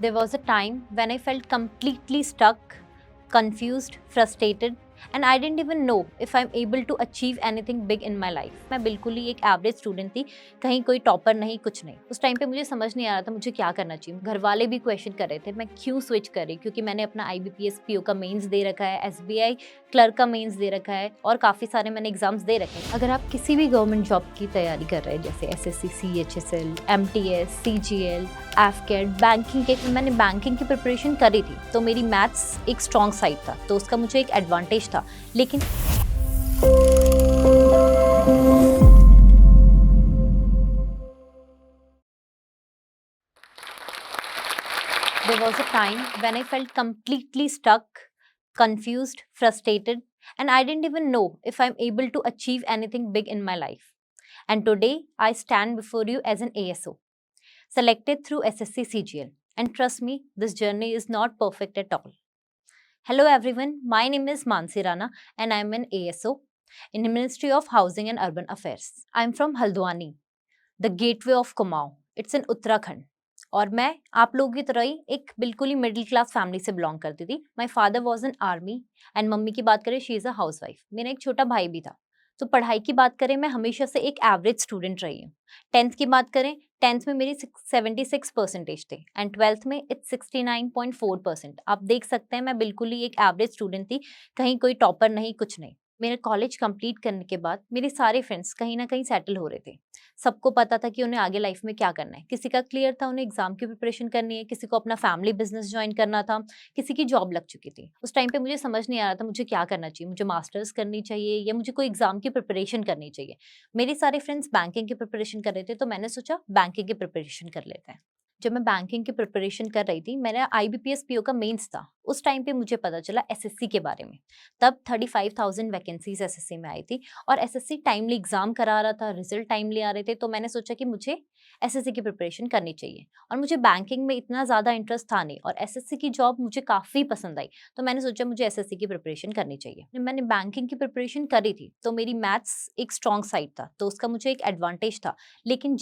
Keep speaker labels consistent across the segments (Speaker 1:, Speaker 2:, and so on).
Speaker 1: There was a time when I felt completely stuck, confused, frustrated, and I didn't even know if I'm able to achieve anything big in my life. मैं बिल्कुल ही एक average student थी, कहीं कोई topper नहीं, कुछ नहीं। उस टाइम पे मुझे समझ नहीं आ रहा था मुझे क्या करना चाहिए। घर वाले भी क्वेश्चन कर रहे थे मैं क्यों स्विच कर रही, क्योंकि मैंने अपना IBPS PO का मेंस दे रखा है, SBI क्लर्क का मेंस दे रखा है और काफ़ी सारे मैंने एग्जाम्स दे रखे हैं। अगर आप किसी भी गवर्नमेंट जॉब की तैयारी कर रहे हैं जैसे SSC, CHSL, MTS, CGL, AFCAT, banking के, मैंने बैंकिंग की प्रिपरेशन करी थी तो मेरी मैथ्स एक स्ट्रॉन्ग साइड था तो उसका मुझे एक एडवांटेज था। लेकिन there was a time when I felt completely stuck, confused, frustrated, and I didn't even know if I'm able to achieve anything big in my life. And today I stand before you as an ASO, selected through SSC CGL. And trust me, this journey is not perfect at all. Hello everyone, my name is Mansi Rana and I'm an ASO in the Ministry of Housing and Urban Affairs. I'm from Haldwani, the gateway of Kumaon. It's in Uttarakhand. और मैं आप लोगों की तरह ही एक बिल्कुल ही middle class family से belong करती थी। My father was in army and mummy की बात करें शी इज़ अ हाउसवाइफ। मेरा एक छोटा भाई भी था। तो पढ़ाई की बात करें मैं हमेशा से एक एवरेज स्टूडेंट रही हूँ। 10th की बात करें 10th में मेरी 76% थे एंड 12th में इट्स 69.4%। आप देख सकते हैं मैं बिल्कुल ही एक एवरेज स्टूडेंट थी, कहीं कोई टॉपर नहीं, कुछ नहीं। मेरा कॉलेज कंप्लीट करने के बाद मेरे सारे फ्रेंड्स कहीं ना कहीं सेटल हो रहे थे। सबको पता था कि उन्हें आगे लाइफ में क्या करना है। किसी का क्लियर था उन्हें एग्जाम की प्रिपरेशन करनी है, किसी को अपना फैमिली बिजनेस ज्वाइन करना था, किसी की जॉब लग चुकी थी। उस टाइम पे मुझे समझ नहीं आ रहा था मुझे क्या करना चाहिए, मुझे मास्टर्स करनी चाहिए या मुझे कोई एग्जाम की प्रिपरेशन करनी चाहिए। मेरे सारे फ्रेंड्स बैंकिंग की प्रिपरेशन कर रहे थे तो मैंने सोचा बैंकिंग की प्रिपरेशन कर लेते हैं। जब मैं बैंकिंग की प्रिपरेशन कर रही थी मेरा IBPS PO का मेंस था। उस टाइम पे मुझे पता चला SSC के बारे में। तब 35,000 वैकेंसीज SSC में आई थी और SSC टाइमली एग्जाम करा रहा था, रिजल्ट टाइमली आ रहे थे। तो मैंने सोचा कि मुझे SSC की प्रिपरेशन करनी चाहिए और मुझे बैंकिंग में इतना ज़्यादा इंटरेस्ट था नहीं और SSC की जॉब मुझे काफ़ी पसंद आई। तो मैंने सोचा मुझे SSC की प्रिपरेशन करनी चाहिए। जब मैंने बैंकिंग की प्रिपरेशन करी थी तो मेरी मैथ्स एक स्ट्रॉन्ग साइड था तो उसका मुझे एक एडवांटेज था। लेकिन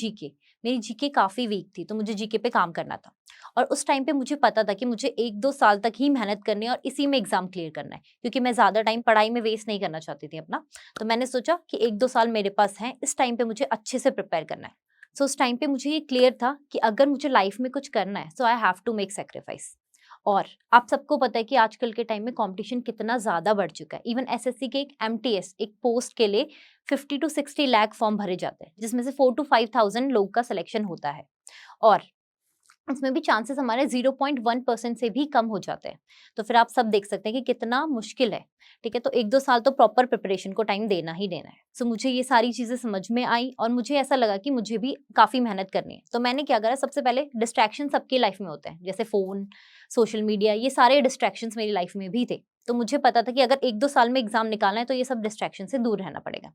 Speaker 1: मेरी जीके काफ़ी वीक थी तो मुझे जीके पे काम करना था और उस टाइम पे मुझे पता था कि मुझे 1-2 साल तक ही मेहनत करनी है और इसी में एग्ज़ाम क्लियर करना है, क्योंकि मैं ज़्यादा टाइम पढ़ाई में वेस्ट नहीं करना चाहती थी अपना। तो मैंने सोचा कि 1-2 साल मेरे पास हैं, इस टाइम पे मुझे अच्छे से प्रिपेयर करना है। सो उस टाइम पे मुझे ये क्लियर था कि अगर मुझे लाइफ में कुछ करना है so I have to make sacrifice. और आप सबको पता है कि आजकल के टाइम में कंपटीशन कितना ज़्यादा बढ़ चुका है। इवन SSC के एक MTS एक पोस्ट के लिए 50 to 60 लाख फॉर्म भरे जाते हैं, जिसमें से 4 to 5,000 लोगों का सिलेक्शन होता है और उसमें भी चांसेस हमारे 0.1% से भी कम हो जाते हैं। तो फिर आप सब देख सकते हैं कि कितना मुश्किल है, ठीक है? तो 1-2 साल तो प्रॉपर प्रिपरेशन को टाइम देना ही देना है। सो मुझे ये सारी चीज़ें समझ में आई और मुझे ऐसा लगा कि मुझे भी काफ़ी मेहनत करनी है। तो मैंने क्या करा, सबसे पहले डिस्ट्रैक्शन सबकी लाइफ में होते हैं, जैसे फ़ोन, सोशल मीडिया, ये सारे डिस्ट्रैक्शंस मेरी लाइफ में भी थे। तो मुझे पता था कि अगर 1-2 साल में एग्ज़ाम निकालना है तो ये सब डिस्ट्रैक्शन से दूर रहना पड़ेगा।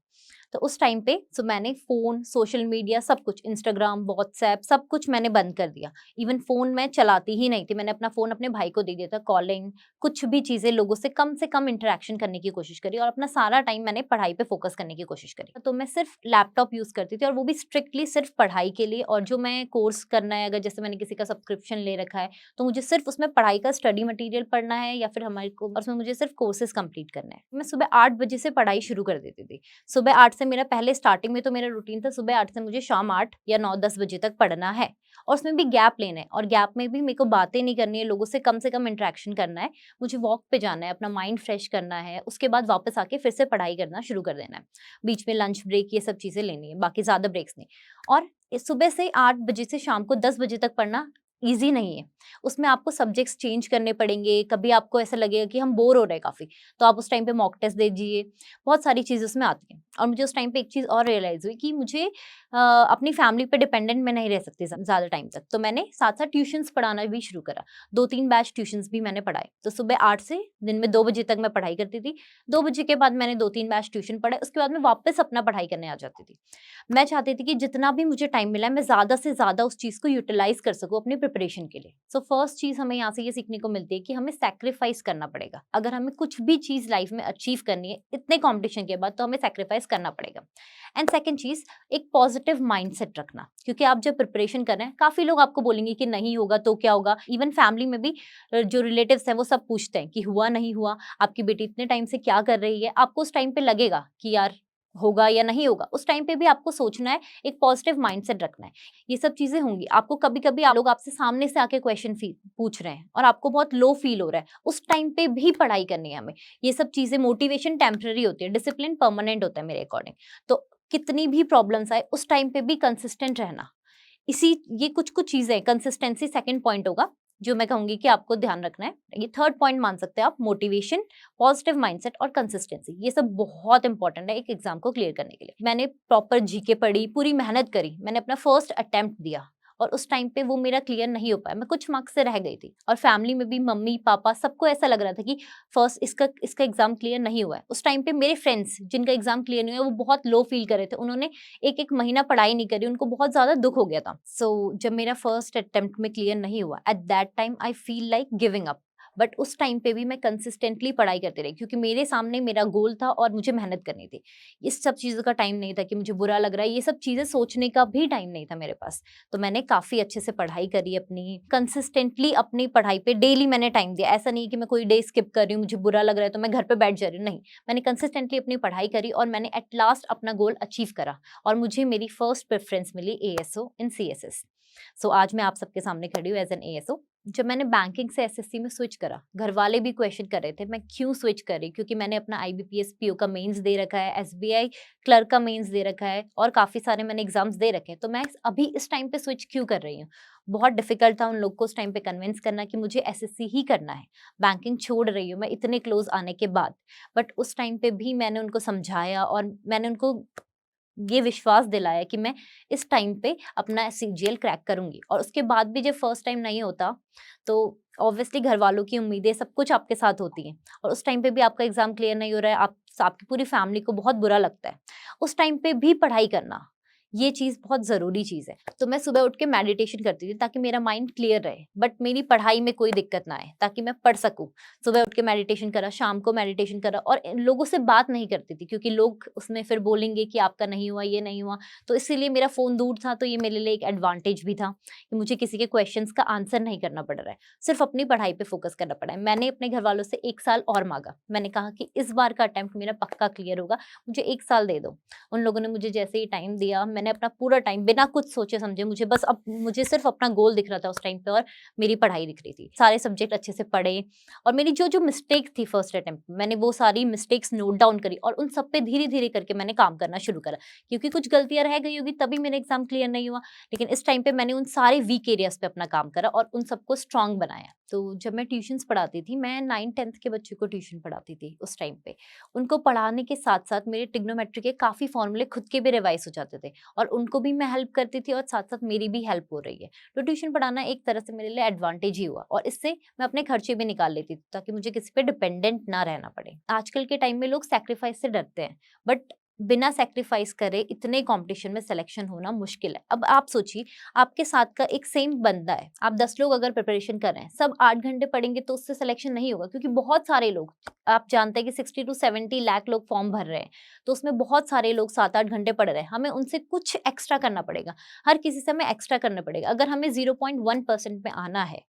Speaker 1: तो उस टाइम पे मैंने फ़ोन, सोशल मीडिया सब कुछ, इंस्टाग्राम, व्हाट्सएप सब कुछ मैंने बंद कर दिया। इवन फ़ोन मैं चलाती ही नहीं थी, मैंने अपना फ़ोन अपने भाई को दे दिया था। कॉलिंग, कुछ भी चीज़ें, लोगों से कम इंटरैक्शन करने की कोशिश करी और अपना सारा टाइम मैंने पढ़ाई पे फ़ोकस करने की कोशिश करी। तो मैं सिर्फ़ लैपटॉप यूज़ करती थी और वो भी स्ट्रिक्टली सिर्फ़ पढ़ाई के लिए। और जो मैं कोर्स करना है, अगर जैसे मैंने किसी का सब्सक्रिप्शन ले रखा है, तो मुझे सिर्फ़ उसमें पढ़ाई का स्टडी मटीरियल पढ़ना है या फिर हमारे को और उसमें मुझे सिर्फ़ कोर्सेज़ कंप्लीट करना है। मैं सुबह 8 बजे से पढ़ाई शुरू कर देती थी। सुबह 8 से मेरा पहले स्टार्टिंग में तो मेरा रूटीन था सुबह 8 से मुझे शाम 8 या 9-10 बजे तक पढ़ना है और उसमें भी गैप लेना है और गैप में भी मेरे को बातें नहीं करनी है, लोगों से कम इंटरेक्शन करना है। मुझे वॉक पे जाना है, अपना माइंड फ्रेश करना है, उसके बाद वापस आके फिर से पढ़ाई करना शुरू कर देना है। बीच में लंच ब्रेक ये सब चीज़ें लेनी है, बाकी ज़्यादा ब्रेक्स नहीं। और सुबह से 8 बजे से शाम को 10 बजे तक पढ़ना ईज़ी नहीं है। उसमें आपको सब्जेक्ट्स चेंज करने पड़ेंगे, कभी आपको ऐसा लगेगा कि हम बोर हो रहे हैं काफ़ी, तो आप उस टाइम पे मॉक टेस्ट दे दीजिए। बहुत सारी चीज़ें उसमें आती हैं और मुझे उस टाइम पे एक चीज़ और रियलाइज़ हुई कि मुझे अपनी फैमिली पे डिपेंडेंट मैं नहीं रह सकती ज़्यादा टाइम तक। तो मैंने साथ-साथ ट्यूशन्स पढ़ाना भी शुरू करा। 2-3 बैच ट्यूशन्स भी मैंने पढ़ाए। तो सुबह 8 से दिन में 2 बजे तक मैं पढ़ाई करती थी। 2 बजे के बाद मैंने 2-3 बैच ट्यूशन पढ़ाए, उसके बाद मैं वापस अपना पढ़ाई करने आ जाती थी। मैं चाहती थी कि जितना भी मुझे टाइम मिला है, मैं ज़्यादा से ज़्यादा उस चीज़ को यूटिलाइज़ कर सकूँ, अपनी प्रिपरेशन के लिए। सो फर्स्ट चीज़ हमें यहाँ से ये सीखने को मिलती है कि हमें सैक्रिफाइस करना पड़ेगा। अगर हमें कुछ भी चीज़ लाइफ में अचीव करनी है इतने कॉम्पिटिशन के बाद, तो हमें सैक्रिफाइस करना पड़ेगा। एंड सेकंड चीज़, एक पॉजिटिव माइंडसेट रखना, क्योंकि आप जब प्रिपरेशन कर रहे हैं, काफ़ी लोग आपको बोलेंगे कि नहीं होगा तो क्या होगा। इवन फैमिली में भी जो रिलेटिव्स हैं वो सब पूछते हैं कि हुआ नहीं हुआ, आपकी बेटी इतने टाइम से क्या कर रही है। आपको उस टाइम पे लगेगा कि यार होगा या नहीं होगा, उस टाइम पे भी आपको सोचना है, एक पॉजिटिव माइंडसेट रखना है। ये सब चीज़ें होंगी। आपको कभी-कभी लोग आपसे सामने से आके क्वेश्चन पूछ रहे हैं और आपको बहुत लो फील हो रहा है, उस टाइम पे भी पढ़ाई करनी है हमें। ये सब चीज़ें, मोटिवेशन टेम्परेरी होती है, डिसिप्लिन परमानेंट होता है मेरे अकॉर्डिंग। तो कितनी भी प्रॉब्लम्स आए, उस टाइम पे भी कंसिस्टेंट रहना। ये कुछ-कुछ चीज़ें, कंसिस्टेंसी सेकंड पॉइंट होगा, जो मैं कहूँगी कि आपको ध्यान रखना है। ये थर्ड पॉइंट मान सकते हैं आप, मोटिवेशन, पॉजिटिव माइंडसेट और कंसिस्टेंसी। ये सब बहुत इंपॉर्टेंट है एक एग्जाम को क्लियर करने के लिए। मैंने प्रॉपर जीके पढ़ी, पूरी मेहनत करी, मैंने अपना फर्स्ट अटेम्प्ट दिया और उस टाइम पे वो मेरा क्लियर नहीं हो पाया, मैं कुछ मार्क्स से रह गई थी। और फैमिली में भी मम्मी-पापा सबको ऐसा लग रहा था कि फर्स्ट इसका इसका एग्जाम क्लियर नहीं हुआ है। उस टाइम पे मेरे फ्रेंड्स जिनका एग्जाम क्लियर नहीं हुआ, वो बहुत लो फील कर रहे थे। उन्होंने 1-1 महीना पढ़ाई नहीं करी, उनको बहुत ज़्यादा दुःख हो गया था। जब मेरा फर्स्ट अटेम्प्ट में क्लियर नहीं हुआ, at that time I feel like giving up. But उस टाइम पे भी मैं कंसिस्टेंटली पढ़ाई करती रही, क्योंकि मेरे सामने मेरा गोल था और मुझे मेहनत करनी थी। इस सब चीज़ों का टाइम नहीं था कि मुझे बुरा लग रहा है, ये सब चीज़ें सोचने का भी टाइम नहीं था मेरे पास। तो मैंने काफ़ी अच्छे से पढ़ाई करी अपनी, कंसिस्टेंटली अपनी पढ़ाई पे डेली मैंने टाइम दिया। ऐसा नहीं है कि मैं कोई डे स्किप कर रही हूँ, मुझे बुरा लग रहा है तो मैं घर पे बैठ जा रही हूँ, नहीं। मैंने कंसिस्टेंटली अपनी पढ़ाई करी और मैंने एट लास्ट अपना गोल अचीव करा और मुझे मेरी फर्स्ट प्रेफ़रेंस मिली एएसओ इन सीएसएस। आज मैं आप सबके सामने खड़ी हूँ एज़ एन एएसओ। जब मैंने बैंकिंग से एसएससी में स्विच करा, घर वाले भी क्वेश्चन कर रहे थे मैं क्यों स्विच कर रही, क्योंकि मैंने अपना आईबीपीएस पीओ का मेंस दे रखा है, एसबीआई क्लर्क का मेंस दे रखा है और काफ़ी सारे मैंने एग्ज़ाम्स दे रखे हैं। तो मैं अभी इस टाइम पे स्विच क्यों कर रही हूँ? बहुत डिफ़िकल्ट था उन लोग को उस टाइम पे कन्विंस करना कि मुझे एसएससी ही करना है। बैंकिंग छोड़ रही हूँ मैं इतने क्लोज़ आने के बाद। बट उस टाइम पे भी मैंने उनको समझाया और मैंने उनको ये विश्वास दिलाया कि मैं इस टाइम पे अपना सीजीएल क्रैक करूँगी। और उसके बाद भी जब फर्स्ट टाइम नहीं होता, तो ऑब्वियसली घरवालों की उम्मीदें सब कुछ आपके साथ होती हैं और उस टाइम पे भी आपका एग्ज़ाम क्लियर नहीं हो रहा है, आपकी पूरी फैमिली को बहुत बुरा लगता है। उस टाइम पे भी पढ़ाई करना, ये चीज़ बहुत ज़रूरी चीज़ है। तो मैं सुबह उठ के मेडिटेशन करती थी ताकि मेरा माइंड क्लियर रहे, बट मेरी पढ़ाई में कोई दिक्कत ना आए, ताकि मैं पढ़ सकूँ। सुबह उठ के मेडिटेशन करा, शाम को मेडिटेशन करा और लोगों से बात नहीं करती थी, क्योंकि लोग उसमें फिर बोलेंगे कि आपका नहीं हुआ, ये नहीं हुआ। तो इसीलिए मेरा फ़ोन दूर था, तो ये मेरे लिए एक एडवांटेज भी था कि मुझे किसी के क्वेश्चंस का आंसर नहीं करना पड़ रहा है, सिर्फ़ अपनी पढ़ाई पे फ़ोकस करना पड़ा है। मैंने अपने घरवालों से 1 साल और माँगा। मैंने कहा कि इस बार का अटेम्प्ट मेरा पक्का क्लियर होगा, मुझे 1 साल दे दो। उन लोगों ने मुझे जैसे ही टाइम दिया, मैंने अपना पूरा टाइम बिना कुछ सोचे समझे, मुझे सिर्फ़ अपना गोल दिख रहा था उस टाइम पे और मेरी पढ़ाई दिख रही थी। सारे सब्जेक्ट अच्छे से पढ़े और मेरी जो मिस्टेक थी फर्स्ट अटेम्प्ट में, मैंने वो सारी मिस्टेक्स नोट डाउन करी और उन सब पे धीरे-धीरे करके मैंने काम करना शुरू करा। क्योंकि कुछ गलतियाँ रह गई होगी तभी मेरा एग्ज़ाम क्लियर नहीं हुआ। लेकिन इस टाइम पे मैंने उन सारे वीक एरियाज़ पे अपना काम करा और उन सबको स्ट्रॉन्ग बनाया। तो जब मैं ट्यूशन्स पढ़ाती थी, मैं 9th-10th के बच्चों को ट्यूशन पढ़ाती थी उस टाइम पे। उनको पढ़ाने के साथ-साथ मेरे ट्रिग्नोमेट्री के काफ़ी फ़ॉर्मूले खुद के भी रिवाइज़ हो जाते थे और उनको भी मैं हेल्प करती थी और साथ-साथ मेरी भी हेल्प हो रही है। तो ट्यूशन पढ़ाना एक तरह से मेरे लिए एडवांटेज ही हुआ और इससे मैं अपने खर्चे भी निकाल लेती थी, ताकि मुझे किसी पे डिपेंडेंट ना रहना पड़े। आजकल के टाइम में लोग सैक्रिफाइस से डरते हैं, बट बिना सैक्रिफाइस करे इतने कॉम्पिटिशन में सिलेक्शन होना मुश्किल है। अब आप सोचिए, आपके साथ का एक सेम बंदा है, आप 10 लोग अगर प्रिपरेशन कर रहे हैं, सब 8 घंटे पढ़ेंगे तो उससे सिलेक्शन नहीं होगा, क्योंकि बहुत सारे लोग, आप जानते हैं कि 60 टू 70 लाख लोग फॉर्म भर रहे हैं, तो उसमें बहुत सारे लोग 7-8 घंटे पढ़ रहे हैं। हमें उनसे कुछ एक्स्ट्रा करना पड़ेगा, हर किसी से हमें एक्स्ट्रा करना पड़ेगा। अगर हमें 0.1% में आना है,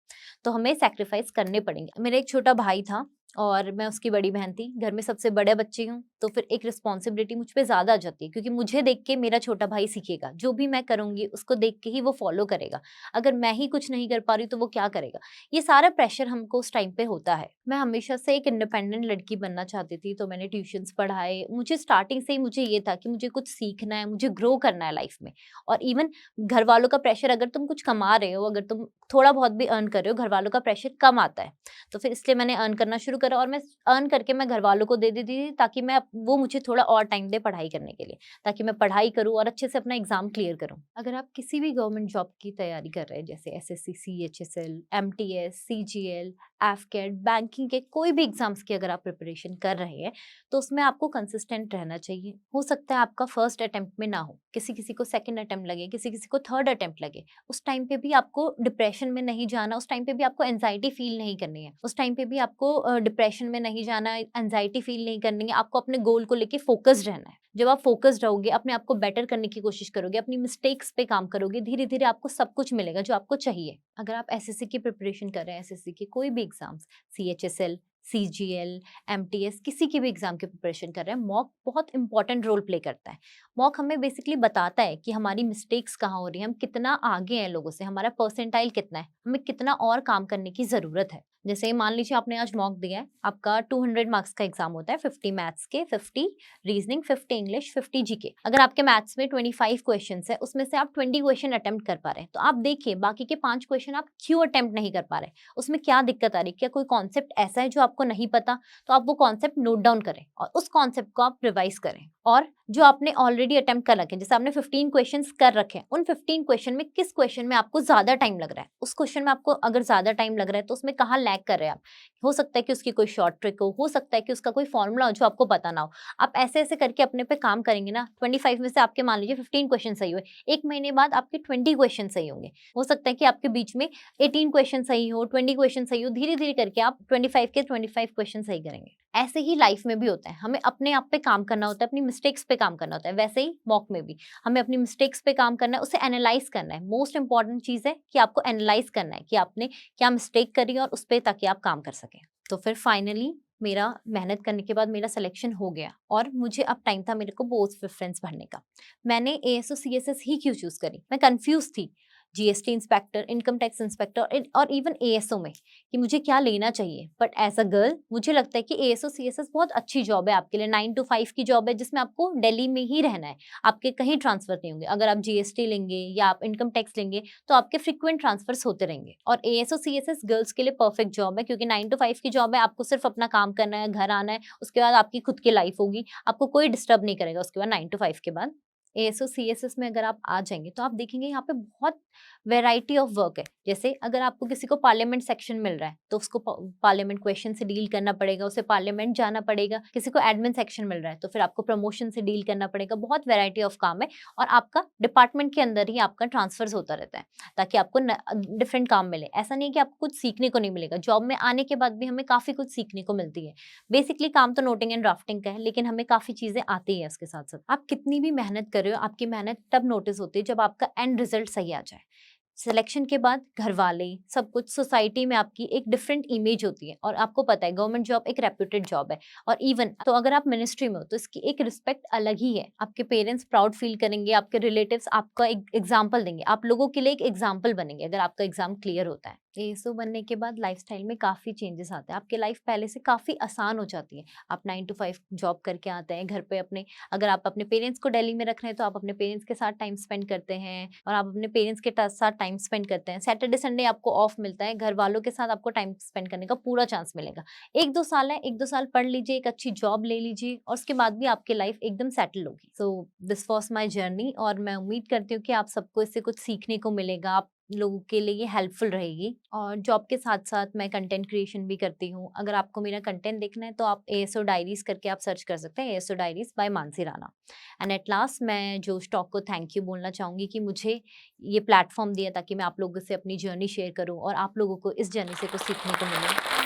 Speaker 1: तो हमें सैक्रिफाइस करने पड़ेंगे। मेरा एक छोटा भाई था और मैं उसकी बड़ी बहन थी, घर में सबसे बड़े बच्ची हूँ, तो फिर एक रिस्पॉन्सिबिलिटी मुझ पे ज़्यादा आ जाती है, क्योंकि मुझे देख के मेरा छोटा भाई सीखेगा, जो भी मैं करूँगी उसको देख के ही वो फॉलो करेगा। अगर मैं ही कुछ नहीं कर पा रही तो वो क्या करेगा? ये सारा प्रेशर हमको उस टाइम पे होता है। मैं हमेशा से एक इंडिपेंडेंट लड़की बनना चाहती थी, तो मैंने ट्यूशन्स पढ़ाए। मुझे स्टार्टिंग से ही मुझे ये था कि मुझे कुछ सीखना है, मुझे ग्रो करना है लाइफ में। और इवन घर वालों का प्रेशर, अगर तुम कुछ कमा रहे हो, अगर तुम थोड़ा बहुत भी अर्न कर रहे हो, घर वालों का प्रेशर कम आता है। तो फिर इसलिए मैंने अर्न करना शुरू करा और मैं अर्न करके मैं घरवालों को दे देती थी, ताकि वो मुझे थोड़ा और टाइम दे पढ़ाई करने के लिए, ताकि मैं पढ़ाई करूँ और अच्छे से अपना एग्ज़ाम क्लियर करूँ। अगर आप किसी भी गवर्नमेंट जॉब की तैयारी कर रहे हैं, जैसे एसएससी, सीएचएसएल, एमटीएस, सीजीएल, एफकेट, बैंकिंग के कोई भी एग्जाम्स की अगर आप प्रिपरेशन कर रहे हैं तो उसमें आपको कंसिस्टेंट रहना चाहिए। हो सकता है आपका फर्स्ट अटेम्प्ट में ना हो, किसी किसी को सेकंड अटेम्प्ट लगे, किसी किसी को थर्ड अटेम्प्ट लगे। उस टाइम पे भी आपको डिप्रेशन में नहीं जाना, उस टाइम पे भी आपको एंजाइटी फील नहीं करनी है, उस टाइम पे भी आपको डिप्रेशन में नहीं जाना, एंजाइटी फील नहीं करनी है। आपको अपने गोल को लेके फोकस्ड रहना है। जब आप फोकस्ड रहोगे, अपने आप को बेटर करने की कोशिश करोगे, अपनी मिस्टेक्स पे काम करोगे, धीरे धीरे आपको सब कुछ मिलेगा जो आपको चाहिए। अगर आप एसएससी की प्रिपरेशन कर रहे हैं, एसएससी के कोई भी एग्जाम्स, सीएचएसएल, सीजीएल, एमटीएस, किसी की भी एग्जाम की प्रिपरेशन कर रहे हैं, मॉक बहुत इंपॉर्टेंट रोल प्ले करता है। मॉक हमें बेसिकली बताता है कि हमारी मिस्टेक्स कहाँ हो रही है, हम कितना आगे हैं लोगों से, हमारा परसेंटाइल कितना है, हमें कितना और काम करने की जरूरत है। जैसे मान लीजिए आपने आज मॉक दिया है, आपका 200 मार्क्स का एग्जाम होता है, 50 मैथ्स के, 50 रीजनिंग, 50 इंग्लिश, 50 जीके। अगर आपके मैथ्स में 25 क्वेश्चन है, उसमें से आप 20 क्वेश्चन अटेम्प्ट कर पा रहे हैं, तो आप देखिए बाकी के 5 क्वेश्चन आप क्यों अटेम्प्ट नहीं कर पा रहे, उसमें क्या दिक्कत आ रही है, क्या कोई कॉन्सेप्ट ऐसा है जो आपको नहीं पता, तो आप वो कॉन्सेप्ट नोट डाउन करें और उस कॉन्सेप्ट को आप रिवाइज करें। और जो आपने ऑलरेडी अटेम्प्ट कर रखे हैं, जैसे आपने 15 क्वेश्चंस कर रखे हैं, उन 15 क्वेश्चन में किस क्वेश्चन में आपको ज्यादा टाइम लग रहा है, उस क्वेश्चन में आपको अगर ज्यादा टाइम लग रहा है तो उसमें कहाँ लैग कर रहे हैं आप। हो सकता है कि उसकी कोई शॉर्ट ट्रिक हो सकता है कि उसका कोई फॉर्मूला हो जो आपको पता ना हो। आप ऐसे ऐसे करके अपने पे काम करेंगे ना, 25 में से आपके मान लीजिए 15 क्वेश्चन सही हुए, 1 महीने बाद आपके 20 क्वेश्चन सही होंगे। हो सकता है कि आपके बीच में 18 क्वेश्चन सही हो, 20 क्वेश्चन सही हो, धीरे धीरे करके आप 25 के 25 क्वेश्चन सही करेंगे। ऐसे ही लाइफ में भी होता है, हमें अपने आप पे काम करना होता है, अपनी मिस्टेक्स पे काम करना होता है। वैसे ही मॉक में भी हमें अपनी मिस्टेक्स पे काम करना है, उसे एनालाइज करना है। मोस्ट इंपॉर्टेंट चीज है कि आपको एनालाइज करना है कि आपने क्या मिस्टेक करी और उस पर, ताकि आप काम कर सकें। तो फिर फाइनली मेरा मेहनत करने के बाद मेरा सिलेक्शन हो गया और मुझे अब टाइम था मेरे को बोर्ड प्रेफरेंस भरने का। मैंने एएसओ सीएसएस ही क्यों चूज करी, मैं कंफ्यूज थी GST inspector, income tax inspector और इवन एएसओ में कि मुझे क्या लेना चाहिए। बट एज अ गर्ल मुझे लगता है कि एएसओ सीएसएस बहुत अच्छी जॉब है आपके लिए, 9 to 5 की जॉब है जिसमें आपको दिल्ली में ही रहना है, आपके कहीं ट्रांसफर नहीं होंगे। अगर आप जीएसटी लेंगे या आप इनकम टैक्स लेंगे तो आपके फ्रिक्वेंट ट्रांसफर्स होते रहेंगे। और एएसओ सीएसएस गर्ल्स के लिए परफेक्ट जॉब है, क्योंकि 9 to 5 की जॉब है, आपको सिर्फ अपना काम करना है, घर आना है, उसके बाद आपकी खुद की लाइफ होगी, आपको कोई डिस्टर्ब नहीं करेगा उसके बाद 9 to 5 के बाद। एएसओ सीएसएस में अगर आप आ जाएंगे तो आप देखेंगे यहाँ पे बहुत वैरायटी ऑफ वर्क है। जैसे अगर आपको किसी को पार्लियामेंट सेक्शन मिल रहा है तो उसको पार्लियामेंट क्वेश्चन से डील करना पड़ेगा, उसे पार्लियामेंट जाना पड़ेगा। किसी को एडमिन सेक्शन मिल रहा है तो फिर आपको प्रमोशन से डील करना पड़ेगा। बहुत वैरायटी ऑफ काम है और आपका डिपार्टमेंट के अंदर ही आपका ट्रांसफर्स होता रहता है ताकि आपको डिफरेंट काम मिले। ऐसा नहीं है कि आपको कुछ सीखने को नहीं मिलेगा, जॉब में आने के बाद भी हमें काफी कुछ सीखने को मिलती है। बेसिकली काम तो नोटिंग एंड ड्राफ्टिंग का है, लेकिन हमें काफी चीजें आती है उसके साथ साथ। आप कितनी भी मेहनत कर रहे हो, आपकी मेहनत तब नोटिस होती है जब आपका एंड रिजल्ट सही आ जाए। सिलेक्शन के बाद घर वाले सब कुछ, सोसाइटी में आपकी एक डिफरेंट इमेज होती है। और आपको पता है गवर्नमेंट जॉब एक रेप्यूटेड जॉब है, और इवन तो अगर आप मिनिस्ट्री में हो तो इसकी एक रिस्पेक्ट अलग ही है। आपके पेरेंट्स प्राउड फील करेंगे, आपके रिलेटिव्स आपका एक एग्जाम्पल देंगे, आप लोगों के लिए एक एग्जाम्पल बनेंगे अगर आपका एग्जाम क्लियर होता है। एएसओ बनने के बाद लाइफस्टाइल में काफी चेंजेस आते हैं, आपकी लाइफ पहले से काफी आसान हो जाती है। आप 9 to 5 जॉब करके आते हैं घर पे अपने, अगर आप अपने पेरेंट्स को दिल्ली में रख रहे हैं तो आप अपने पेरेंट्स के साथ टाइम स्पेंड करते हैं और आप अपने पेरेंट्स के साथ टाइम स्पेंड करते हैं। सैटरडे संडे आपको ऑफ मिलता है, घर वालों के साथ आपको टाइम स्पेंड करने का पूरा चांस मिलेगा। 1-2 साल है, 1-2 साल पढ़ लीजिए, एक अच्छी जॉब ले लीजिए और उसके बाद भी आपकी लाइफ एकदम सेटल होगी। So this was my journey और मैं उम्मीद करती हूँ कि आप सबको इससे कुछ सीखने को मिलेगा, आप लोगों के लिए ये हेल्पफुल रहेगी। और जॉब के साथ साथ मैं कंटेंट क्रिएशन भी करती हूँ। अगर आपको मेरा कंटेंट देखना है तो आप एएसओ डायरीज करके आप सर्च कर सकते हैं, ASO diaries by Mansi Rana. And at last मैं जो स्टॉक को थैंक यू बोलना चाहूँगी कि मुझे ये प्लेटफॉर्म दिया ताकि मैं आप लोगों से अपनी जर्नी शेयर करूँ और आप लोगों को इस जर्नी से कुछ सीखने को मिले।